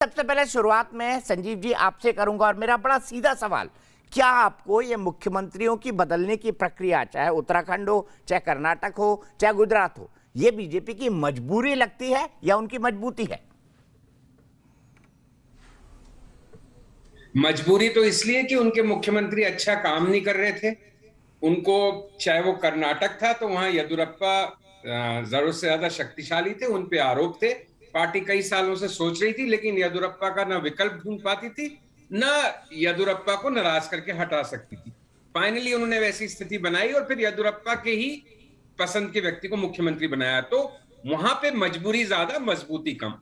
सबसे पहले शुरुआत में संजीव जी आपसे करूंगा और मेरा बड़ा सीधा सवाल, क्या आपको ये मुख्यमंत्रियों की बदलने की प्रक्रिया, चाहे उत्तराखंड हो, चाहे कर्नाटक हो, चाहे गुजरात हो, ये बीजेपी की मजबूरी लगती है या उनकी मजबूती है? मजबूरी तो इसलिए कि उनके मुख्यमंत्री अच्छा काम नहीं कर रहे थे। उनको, चाहे वो कर्नाटक था तो वहां येदियुरप्पा जरूरत से ज्यादा शक्तिशाली थे, उन पे आरोप थे। पार्टी कई सालों से सोच रही थी, लेकिन येदियुरप्पा का ना विकल्प ढूंढ पाती थी, ना येदियुरप्पा को नाराज करके हटा सकती थी। फाइनली उन्होंने वैसी स्थिति बनाई और फिर येदियुरप्पा के ही पसंद के व्यक्ति को मुख्यमंत्री बनाया। तो वहां पे मजबूरी ज्यादा, मजबूती कम।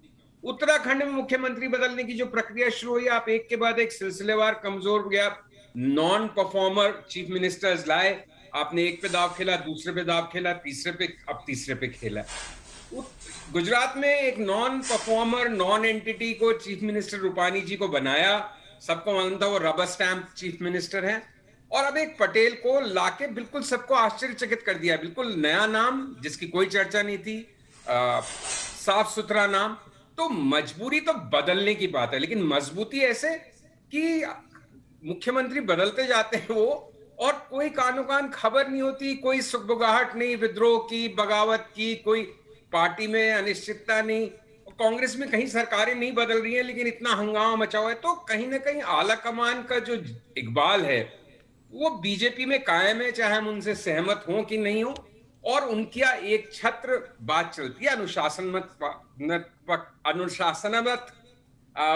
उत्तराखंड में मुख्यमंत्री बदलने की जो प्रक्रिया शुरू हुई, आप एक के बाद एक सिलसिलेवार कमजोर या नॉन परफॉर्मर चीफ मिनिस्टर्स लाए। आपने एक पे दाव खेला, दूसरे पे दाव खेला, तीसरे पे, अब तीसरे पे खेला। गुजरात में एक नॉन परफॉर्मर, नॉन एंटिटी को चीफ मिनिस्टर रूपानी जी को बनाया। सबको मालूम था वो रबर स्टैंप चीफ मिनिस्टर है। और अब एक पटेल को लाके बिल्कुल सबको आश्चर्यचकित कर दिया। बिल्कुल नया नाम जिसकी कोई चर्चा नहीं थी, साफ सुथरा नाम। तो मजबूरी तो बदलने की बात है, लेकिन मजबूती ऐसे कि मुख्यमंत्री बदलते जाते हैं वो, और कोई कानो कान खबर नहीं होती, कोई सुगबुगाहट नहीं, विद्रोह की, बगावत की, कोई पार्टी में अनिश्चितता नहीं। कांग्रेस में कहीं सरकारें नहीं बदल रही हैं, लेकिन इतना हंगामा मचा हुआ है। तो कहीं ना कहीं आला कमान का जो इकबाल है वो बीजेपी में कायम है, चाहे हम उनसे सहमत हों कि नहीं हो। और उनकी एक छत्र बात चलती है, अनुशासनात्मक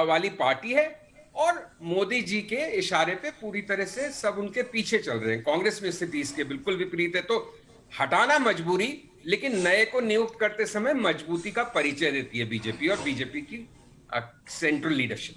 वाली पार्टी है, और मोदी जी के इशारे पे पूरी तरह से सब उनके पीछे चल रहे हैं। कांग्रेस में स्थिति इसके बिल्कुल विपरीत है। तो हटाना मजबूरी, लेकिन नए को नियुक्त करते समय मजबूती का परिचय देती है बीजेपी और बीजेपी की सेंट्रल लीडरशिप।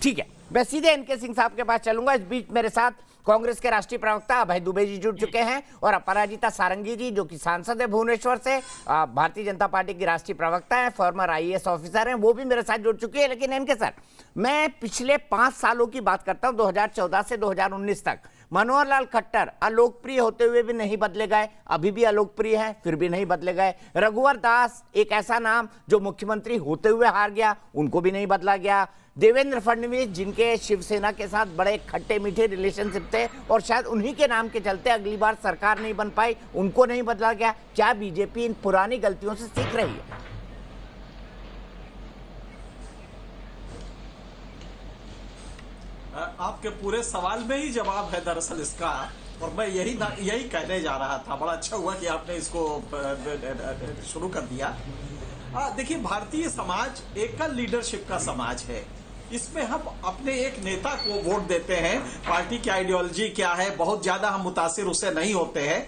ठीक है, मैं सीधे एनके सिंह साहब के पास चलूंगा। इस बीच मेरे साथ कांग्रेस के राष्ट्रीय प्रवक्ता अभय दुबे जी जुड़ चुके हैं और अपराजिता सारंगी जी, जो कि सांसद है भुवनेश्वर से, भारतीय जनता पार्टी की राष्ट्रीय प्रवक्ता है, फॉर्मर आईएएस ऑफिसर हैं, वो भी मेरे साथ जुड़ चुकी है। लेकिन एनके सर, मैं पिछले 5 सालों की बात करता हूं, 2014 से 2019 तक। मनोहर लाल खट्टर अलोकप्रिय होते हुए भी नहीं बदले गए, अभी भी अलोकप्रिय हैं, फिर भी नहीं बदले गए। रघुवर दास, एक ऐसा नाम जो मुख्यमंत्री होते हुए हार गया, उनको भी नहीं बदला गया। देवेंद्र फडणवीस, जिनके शिवसेना के साथ बड़े खट्टे मीठे रिलेशनशिप थे और शायद उन्हीं के नाम के चलते अगली बार सरकार नहीं बन पाई, उनको नहीं बदला गया। क्या बीजेपी इन पुरानी गलतियों से सीख रही है? आपके पूरे सवाल में ही जवाब है दरअसल इसका, और मैं यही कहने जा रहा था। बड़ा अच्छा हुआ कि आपने इसको शुरू कर दिया। देखिए, भारतीय समाज एकल लीडरशिप का समाज है। इसमें हम अपने एक नेता को वोट देते हैं, पार्टी की आइडियोलॉजी क्या है बहुत ज्यादा हम मुतासिर उससे नहीं होते हैं।